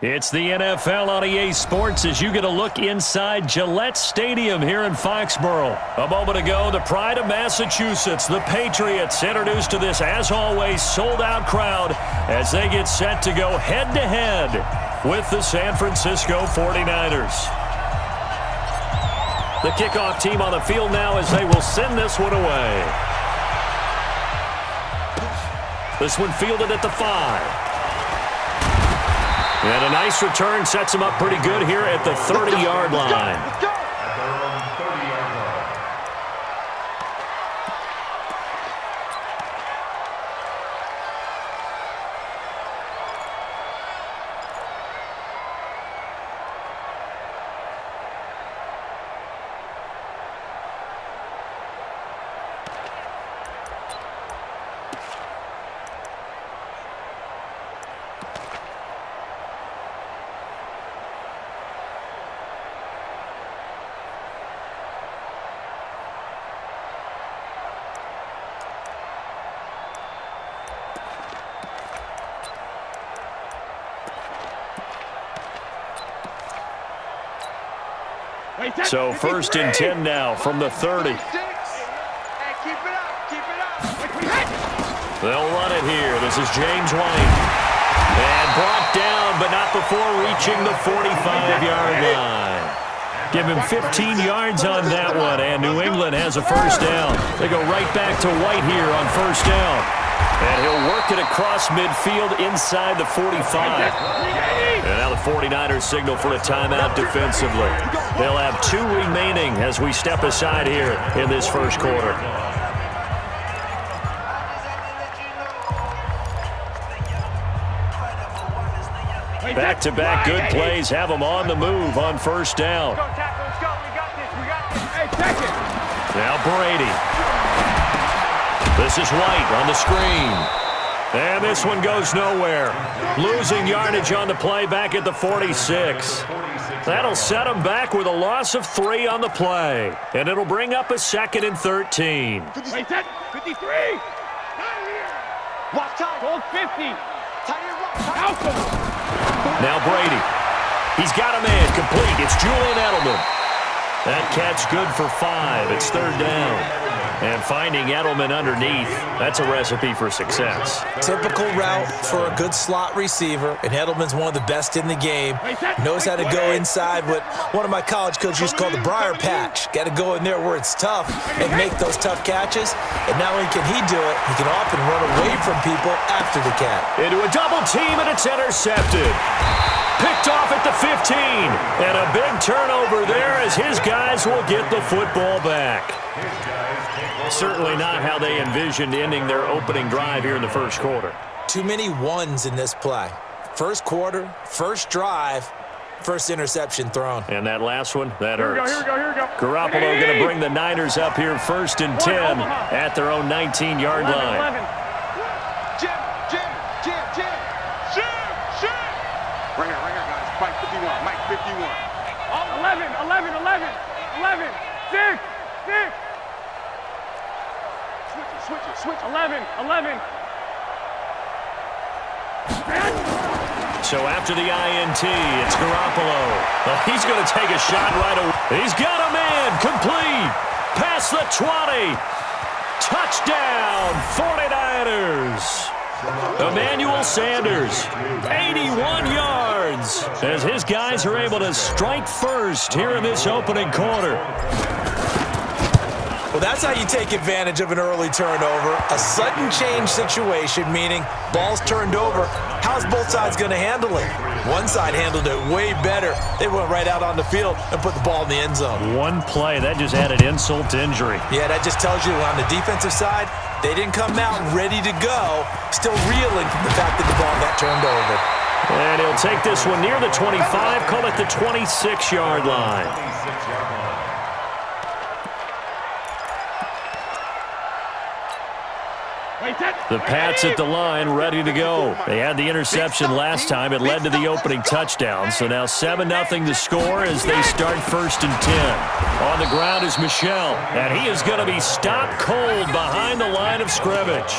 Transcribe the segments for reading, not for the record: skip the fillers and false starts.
It's the NFL on EA Sports as you get a look inside Gillette Stadium here in Foxborough. A moment ago, the pride of Massachusetts, the Patriots, introduced to this, as always, sold-out crowd as they get set to go head-to-head with the San Francisco 49ers. The kickoff team on the field now as they will send this one away. This one fielded at the 5. And a nice return sets him up pretty good here at the 30-yard line. So 1st and 10 now from the 30. They'll run it here. This is James White. And brought down, but not before reaching the 45-yard line. Give him 15 yards on that one, and New England has a first down. They go right back to White here on first down. And he'll work it across midfield inside the 45. And now the 49ers signal for a timeout defensively. They'll have 2 remaining as we step aside here in this first quarter. Back-to-back good plays have them on the move on first down. Now Brady. This is White on the screen. And this one goes nowhere. Losing yardage on the play back at the 46. That'll set them back with a loss of 3 on the play. And it'll bring up a 2nd and 13. 53. Watch out. Gold 50. Now Brady. He's got a man complete. It's Julian Edelman. That catch good for 5. It's 3rd down. And finding Edelman underneath, that's a recipe for success. Typical route for a good slot receiver, and Edelman's one of the best in the game. Knows how to go inside what one of my college coaches used to call the briar patch. Got to go in there where it's tough and make those tough catches. And not only can he do it, he can often run away from people after the catch. Into a double team, and it's intercepted. Picked off at the 15. And a big turnover there as his guys will get the football back. Certainly not how they envisioned ending their opening drive here in the first quarter. Too many ones in this play. First quarter, first drive, first interception thrown. And that last one, that hurts. Here we go. Garoppolo going to bring the Niners up here 1st and 10 at their own 19-yard line. 11. Jim. Right here, guys. Mike 51. 11. 6. Switch. 11. So after the INT, it's Garoppolo. He's going to take a shot right away. He's got a man complete. Past the 20. Touchdown, 49ers. Emmanuel Sanders, 81 yards, as his guys are able to strike first here in this opening quarter. Well, that's how you take advantage of an early turnover. A sudden change situation, meaning ball's turned over. How's both sides going to handle it? One side handled it way better. They went right out on the field and put the ball in the end zone. One play, that just added insult to injury. Yeah, that just tells you on the defensive side, they didn't come out ready to go, still reeling from the fact that the ball got turned over. And he'll take this one near the 25, call it the 26-yard line. The Pats at the line, ready to go. They had the interception last time. It led to the opening touchdown. So now 7-0 to score as they start 1st and 10. On the ground is Michel, and he is going to be stopped cold behind the line of scrimmage.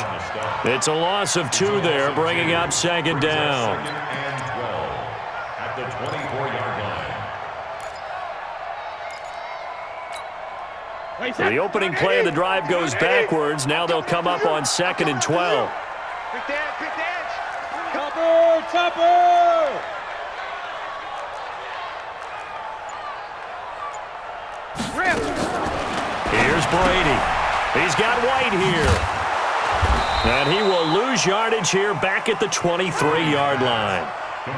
It's a loss of 2 there, bringing up 2nd down. 24-yard line. The opening play of the drive goes backwards. Now they'll come up on 2nd and 12. Pick the edge. Topper! Here's Brady. He's got White here. And he will lose yardage here back at the 23-yard line.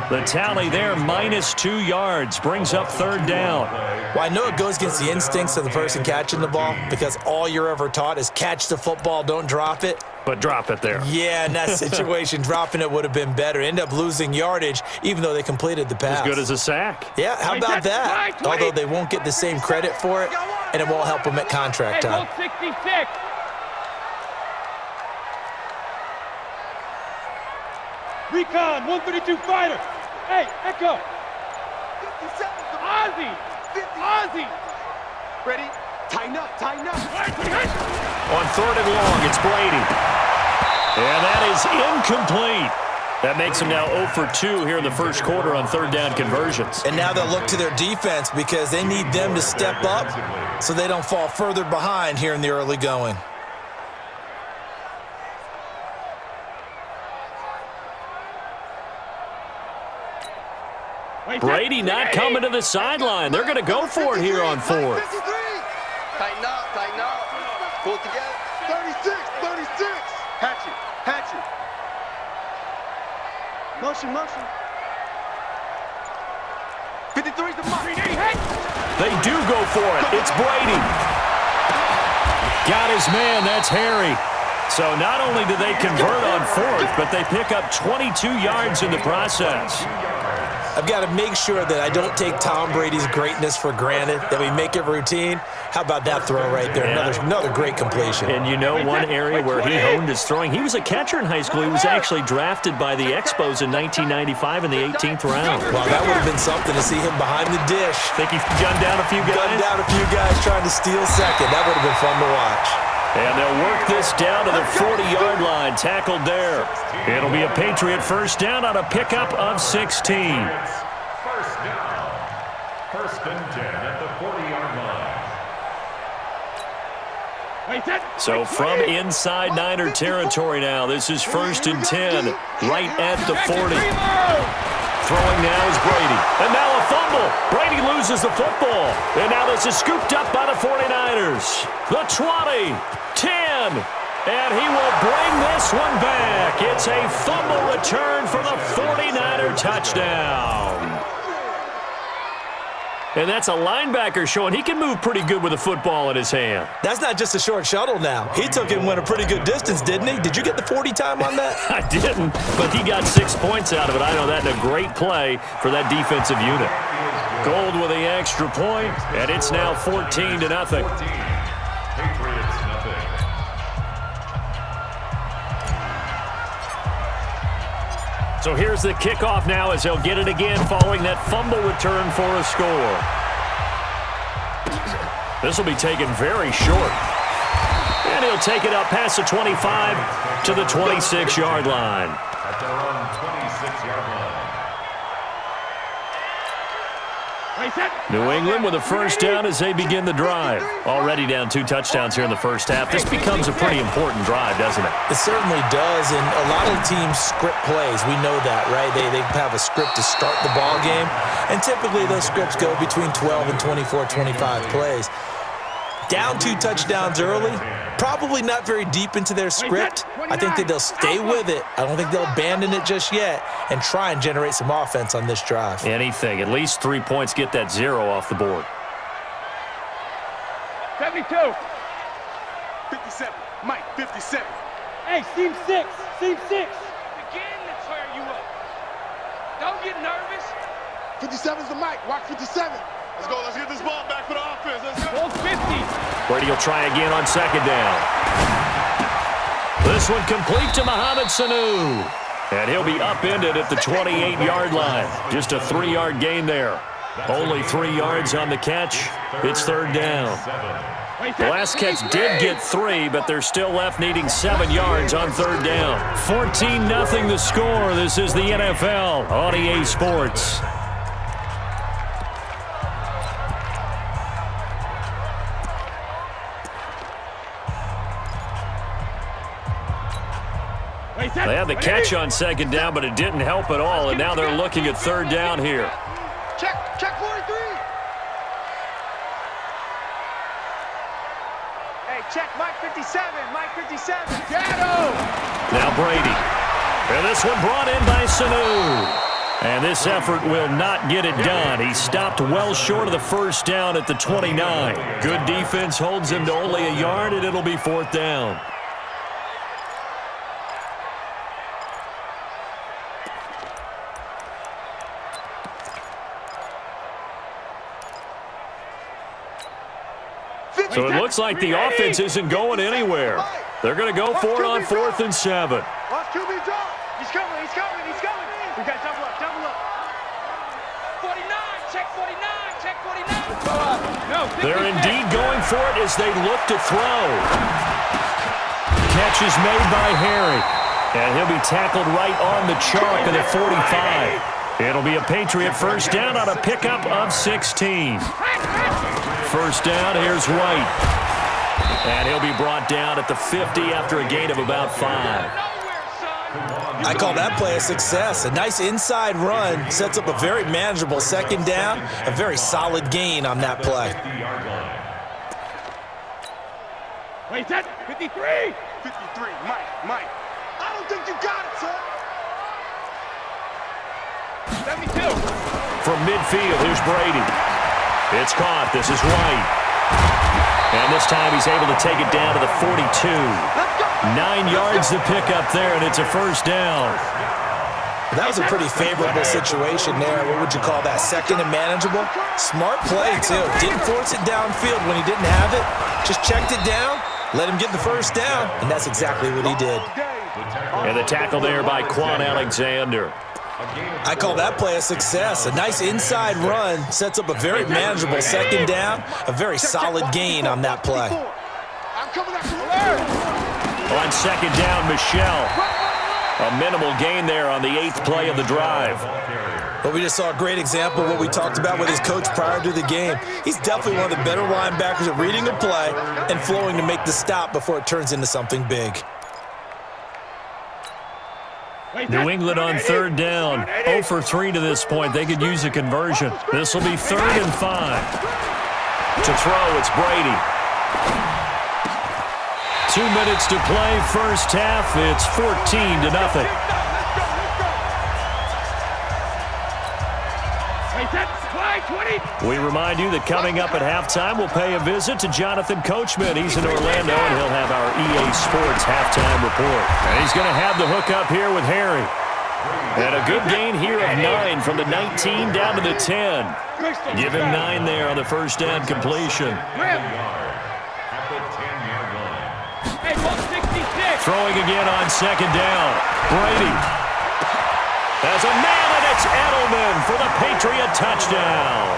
The tally there, -2 yards, brings up 3rd down. Well, I know it goes against the instincts of the person catching the ball because all you're ever taught is catch the football, don't drop it. But drop it there. Yeah, in that situation, dropping it would have been better. End up losing yardage, even though they completed the pass. As good as a sack. Yeah, how about that? Although they won't get the same credit for it, and it won't help them at contract time. 66. Recon, 132 fighter. Hey, Echo. Ozzy. Ready? Tighten up. On 3rd and long, it's Brady. And that is incomplete. That makes them now 0 for 2 here in the first quarter on 3rd down conversions. And now they'll look to their defense because they need them to step up so they don't fall further behind here in the early going. Brady not coming to the sideline. They're going to go for it here on 4th. Tighten up. Pull it together. 36. Hatchet. Motion. 53's the mark. They do go for it. It's Brady. Got his man. That's Harry. So not only do they convert on 4th, but they pick up 22 yards in the process. I've got to make sure that I don't take Tom Brady's greatness for granted, that we make it routine. How about that throw right there? Yeah. Another great completion. And you know one area where he honed his throwing, he was a catcher in high school. He was actually drafted by the Expos in 1995 in the 18th round. Well, that would have been something to see him behind the dish. Think he gunned down a few guys? Gunned down a few guys trying to steal second. That would have been fun to watch. And they'll work this down to the 40-yard line, tackled there. It'll be a Patriot first down on a pickup of 16. First and 10 at the 40-yard line. So from inside Niner territory now, this is 1st and 10, right at the 40. Throwing now is Brady. And now a fumble. Brady loses the football. And now this is scooped up by the 49ers. The 20, 10. And he will bring this one back. It's a fumble return for the 49er touchdown. And that's a linebacker showing he can move pretty good with a football in his hand. That's not just a short shuttle now. He took it and went a pretty good distance, didn't he? Did you get the 40 time on that? I didn't, but he got 6 points out of it. I know that in a great play for that defensive unit. Gold with the extra point, and it's now 14-0. Patriots nothing. So here's the kickoff now as they'll get it again following that fumble return for a score. This will be taken very short. And he'll take it up past the 25 to the 26-yard line. At their own 26-yard line. New England with a first down as they begin the drive. Already down 2 touchdowns here in the first half. This becomes a pretty important drive, doesn't it? It certainly does, and a lot of teams script plays. We know that, right? They have a script to start the ball game, and typically those scripts go between 12 and 24, 25 plays. Down 2 touchdowns early, probably not very deep into their script. I think that they'll stay with it. I don't think they'll abandon it just yet and try and generate some offense on this drive. Anything. At least 3 points, get that 0 off the board. 72. 57. Mike, 57. Hey, seam 6. Seam 6. Begin to tear you up. Don't get nervous. 57's the Mike. Watch 57. Let's go. Let's get this ball back for the offense. Let's go. Hold 50. Brady will try again on second down. This one complete to Mohamed Sanu. And he'll be upended at the 28-yard line. Just a 3-yard gain there. Only 3 yards on the catch. It's third down. The last catch did get 3, but they're still left needing 7 yards on third down. 14-0 the score. This is the NFL on EA Sports. They had the catch on second down, but it didn't help at all, and now they're looking at third down here. Check 43. Hey, check Mike 57, Mike 57. Now Brady. And this one brought in by Sanu. And this effort will not get it done. He stopped well short of the first down at the 29. Good defense holds him to only a yard, and it'll be fourth down. So it looks like the offense isn't going anywhere. They're going to go for it on 4th and 7. Watch QB drop. He's coming. We got double up. 49, check 49. No, they're indeed going for it as they look to throw. Catch is made by Harry. And he'll be tackled right on the chalk of the 45. It'll be a Patriot first down on a pickup of 16. First down, here's White. And he'll be brought down at the 50 after a gain of about 5. I call that play a success. A nice inside run sets up a very manageable second down. A very solid gain on that play. Wait, that's 53. 53, Mike. I don't think you got it, sir. 72. From midfield, here's Brady. It's caught. This is White. And this time he's able to take it down to the 42. 9 yards to pick up there, and it's a first down. That was a pretty favorable situation there. What would you call that? Second and manageable? Smart play, too. Didn't force it downfield when he didn't have it. Just checked it down, let him get the first down, and that's exactly what he did. And the tackle there by Quan Alexander. I call that play a success. A nice inside run sets up a very manageable second down. A very solid gain on that play. On second down, Michelle. A minimal gain there on the 8th play of the drive. But we just saw a great example of what we talked about with his coach prior to the game. He's definitely one of the better linebackers at reading a play and flowing to make the stop before it turns into something big. New England on third down. 0 for 3 to this point. They could use a conversion. This will be 3rd and 5. To throw, it's Brady. 2 minutes to play, first half. It's 14-0. We remind you that coming up at halftime, we'll pay a visit to Jonathan Coachman. He's in Orlando, and he'll have our EA Sports halftime report. And he's going to have the hookup here with Harry. And a good gain here of 9 from the 19 down to the 10. Give him 9 there on the first down completion. Throwing again on second down. Brady. As a man, and it's Edelman for the Patriot touchdown.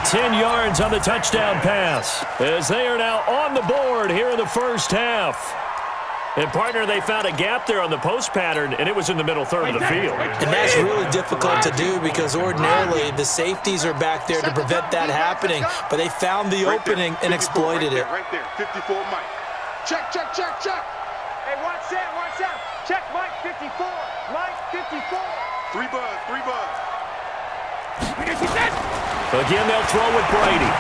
10 yards on the touchdown pass as they are now on the board here in the first half. And, partner, they found a gap there on the post pattern, and it was in the middle third of the field. And that's really difficult to do because ordinarily the safeties are back there to prevent that happening. But they found the opening and exploited it. Right there, 54 Mike. Check. Hey, watch that. Check Mike 54. Mike 54. 3 bud. Again, they'll throw with Brady.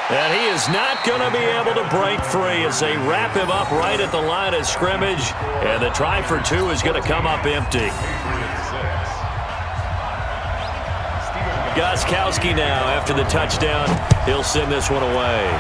And he is not going to be able to break free as they wrap him up right at the line of scrimmage. And the try for 2 is going to come up empty. Gostkowski now after the touchdown. He'll send this one away.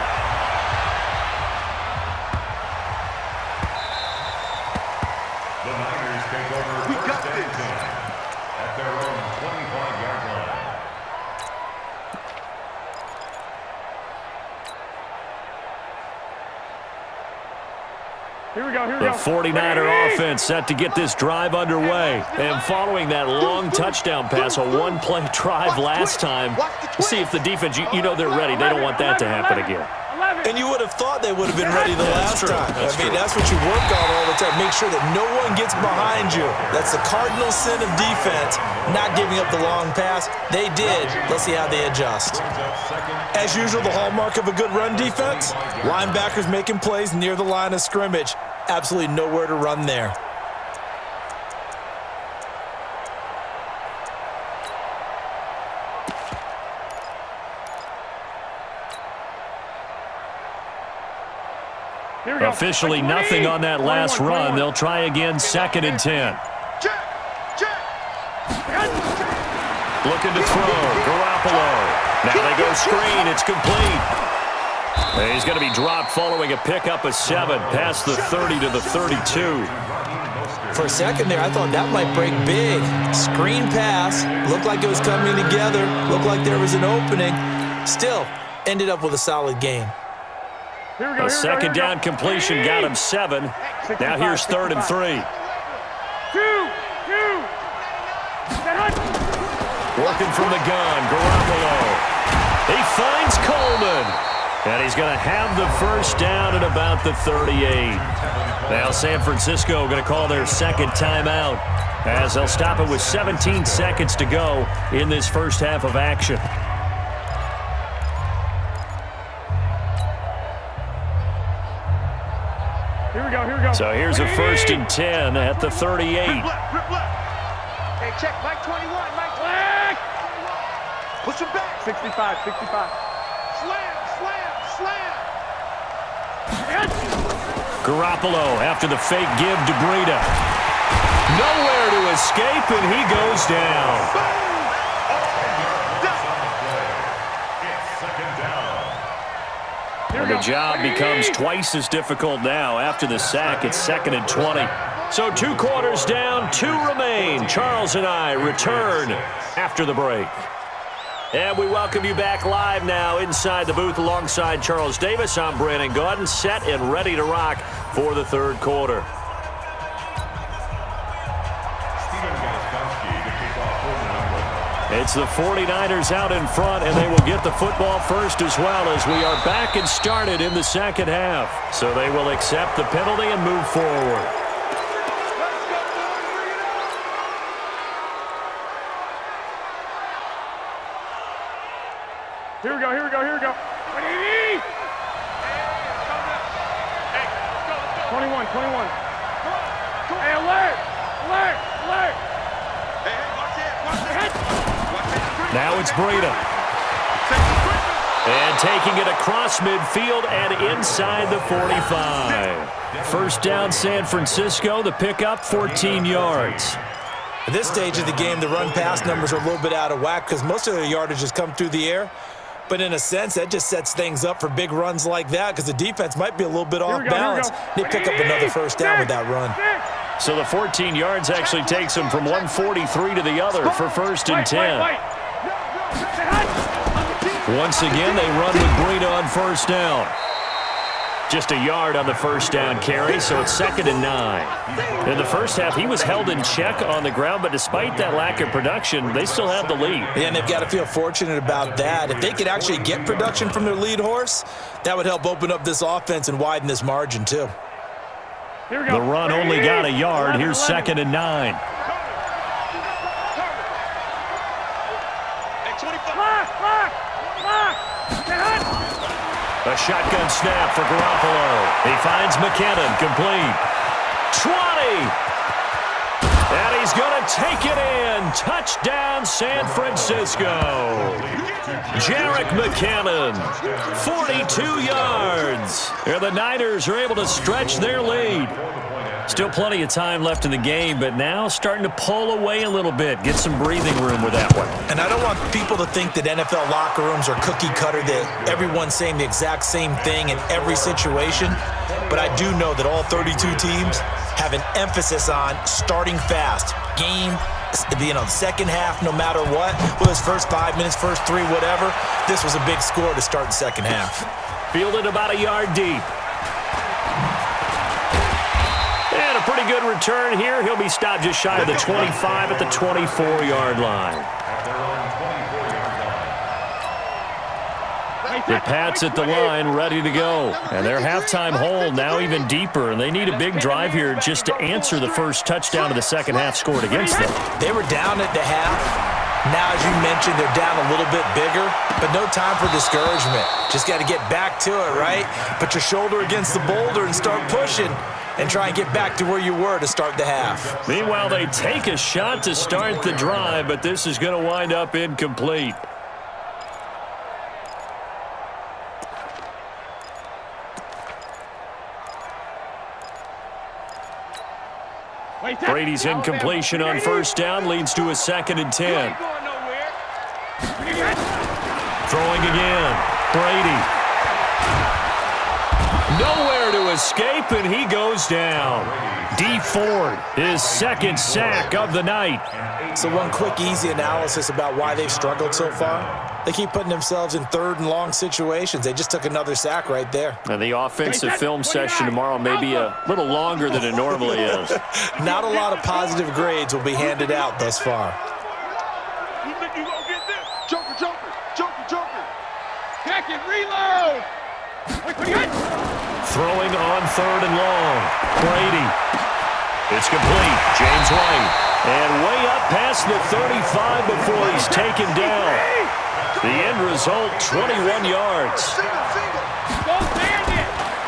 The 49er offense set to get this drive underway. And following that long touchdown pass, a one-play drive last time, see if the defense, you know they're ready. They don't want that to happen again. And you would have thought they would have been ready the last time. That's what you work on all the time. Make sure that no one gets behind you. That's the cardinal sin of defense, not giving up the long pass. They did. Let's see how they adjust. As usual, the hallmark of a good run defense, linebackers making plays near the line of scrimmage. Absolutely nowhere to run there. Officially nothing on that last run. They'll try again, 2nd and 10. Looking to throw. Garoppolo. Now they go screen. It's complete. And he's going to be dropped following a pickup of 7 past the 30 to the 32. For a second there, I thought that might break big. Screen pass. Looked like it was coming together. Looked like there was an opening. Still, ended up with a solid game. A second down completion got him 7. Now here's 3rd and 3. Working from the gun, Garoppolo. He finds Coleman. And he's going to have the first down at about the 38. Now San Francisco going to call their 2nd timeout as they'll stop it with 17 seconds to go in this first half of action. Here we go. So here's a 1st and 10 at the 38. Hey, check. Mike 21. Mike 21. Push him back. 65. Slam. Garoppolo after the fake give to Breida. Nowhere to escape, and he goes down. And the job becomes twice as difficult now after the sack. It's 2nd and 20. So 2 quarters down, 2 remain. Charles and I return after the break. And we welcome you back live now inside the booth alongside Charles Davis. I'm Brandon Gaudin, set and ready to rock for the 3rd quarter. It's the 49ers out in front, and they will get the football first as well as we are back and started in the 2nd half. So they will accept the penalty and move forward. Here we go. 20. 21. Hey, alert. Now it's Breida. And taking it across midfield and inside the 45. First down, San Francisco. The pickup, 14 yards. At this stage of the game, the run-pass numbers are a little bit out of whack because most of their yardage has come through the air. But in a sense, that just sets things up for big runs like that because the defense might be a little bit off balance. They pick up another first down with that run. So the 14 yards actually takes them from 143 to the other for 1st and 10. Once again, they run with Breida on 1st down. Just a yard on the 1st down carry, so it's 2nd and 9. In the first half, he was held in check on the ground, but despite that lack of production, they still have the lead. Yeah, and they've got to feel fortunate about that. If they could actually get production from their lead horse, that would help open up this offense and widen this margin, too. The run only got a yard. Here's 2nd and 9. A shotgun snap for Garoppolo. He finds McKinnon, complete. 20! And he's going to take it in. Touchdown, San Francisco. Jerick McKinnon, 42 yards. And the Niners are able to stretch their lead. Still plenty of time left in the game, but now starting to pull away a little bit. Get some breathing room with that one. And I don't want people to think that NFL locker rooms are cookie cutter, that everyone's saying the exact same thing in every situation. But I do know that all 32 teams have an emphasis on starting fast. Game, second half, no matter what. Whether it's first 5 minutes, first 3, whatever. This was a big score to start the second half. Fielded about a yard deep. And a pretty good return here. He'll be stopped just shy of the 25 at the 24-yard line. The Pats at the line, ready to go. And their halftime hole now even deeper, and they need a big drive here just to answer the first touchdown of the second half scored against them. They were down at the half. Now, as you mentioned, they're down a little bit bigger, but no time for discouragement. Just got to get back to it, right? Put your shoulder against the boulder and start pushing and try and get back to where you were to start the half. Meanwhile, they take a shot to start the drive, but this is going to wind up incomplete. Brady's incompletion on first down leads to a 2nd and 10. Throwing again. Brady. Nowhere to escape, and he goes down. D Ford, his 2nd sack of the night. So one quick, easy analysis about why they've struggled so far. They keep putting themselves in 3rd and long situations. They just took another sack right there. And the offensive film session tomorrow may be a little longer than it normally is. Not a lot of positive grades will be handed out thus far. You think you gonna get this? Joker, Joker, Joker, Joker. Check it, reload. Throwing on 3rd and long. Brady. It's complete. James White. And way up past the 35 before he's taken down. The end result, 21 yards.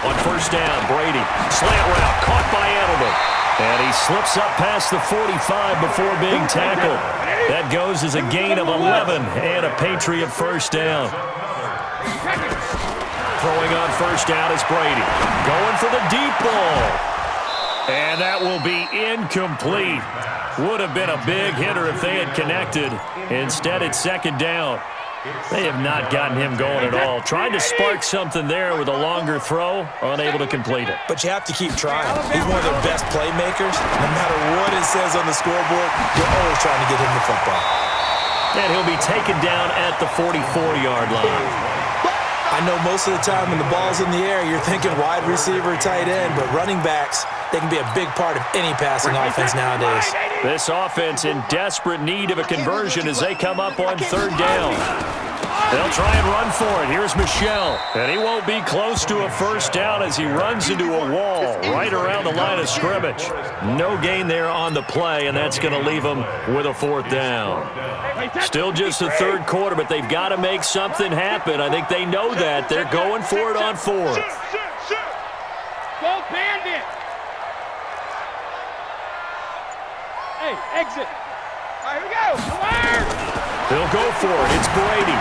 On first down, Brady. Slant route, caught by Edelman. And he slips up past the 45 before being tackled. That goes as a gain of 11 and a Patriot first down. Throwing on first down is Brady. Going for the deep ball. And that will be incomplete. Would have been a big hitter if they had connected. Instead, it's 2nd down. They have not gotten him going at all. Tried to spark something there with a longer throw, unable to complete it. But you have to keep trying. He's one of their best playmakers. No matter what it says on the scoreboard, you're always trying to get him the football. And he'll be taken down at the 44-yard line. I know most of the time when the ball's in the air, you're thinking wide receiver, tight end, but running backs, they can be a big part of any passing offense nowadays. This offense in desperate need of a conversion as they come up on 3rd down. They'll try and run for it. Here's Michel. And he won't be close to a first down as he runs into a wall right around the line of scrimmage. No gain there on the play, and that's going to leave them with a 4th down. Still just the 3rd quarter, but they've got to make something happen. I think they know that. They're going for it on 4th. Go Bandit. Hey, exit. All right, here we go. Fire. They'll go for it. It's Brady.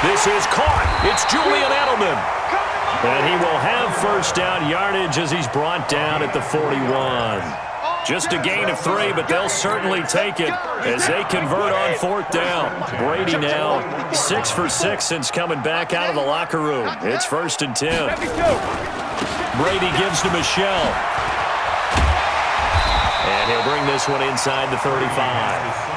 This is caught. It's Julian Edelman. And he will have first down yardage as he's brought down at the 41. Just a gain of 3, but they'll certainly take it as they convert on 4th down. Brady now 6 for 6 since coming back out of the locker room. It's 1st and 10. Brady gives to Michel. And he'll bring this one inside the 35.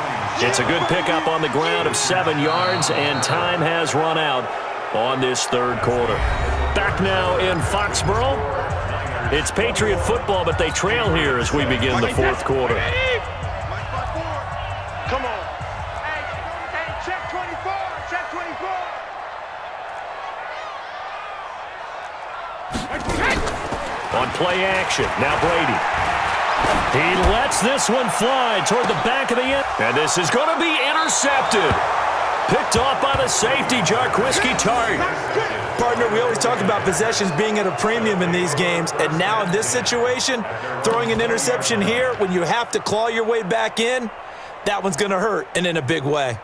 It's a good pickup on the ground of 7 yards, and time has run out on this 3rd quarter. Back now in Foxborough. It's Patriot football, but they trail here as we begin the 4th quarter. Come on. Hey, check 24. Check 24. On play action, now Brady. He lets this one fly toward the back of the end. And this is going to be intercepted. Picked off by the safety, Jarquiski Tart. Partner, we always talk about possessions being at a premium in these games, and now in this situation, throwing an interception here when you have to claw your way back in, that one's going to hurt, and in a big way.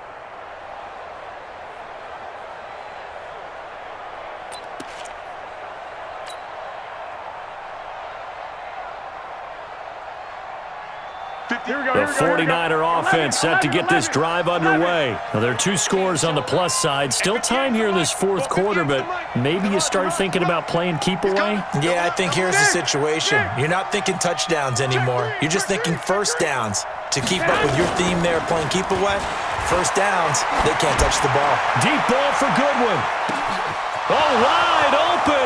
The 49er offense set to get this drive underway. Now, there are 2 scores on the plus side. Still time here in this 4th quarter, but maybe you start thinking about playing keep away? Yeah, I think here's the situation. You're not thinking touchdowns anymore. You're just thinking first downs. To keep up with your theme there, playing keep away, first downs, they can't touch the ball. Deep ball for Goodwin. Oh, wide open.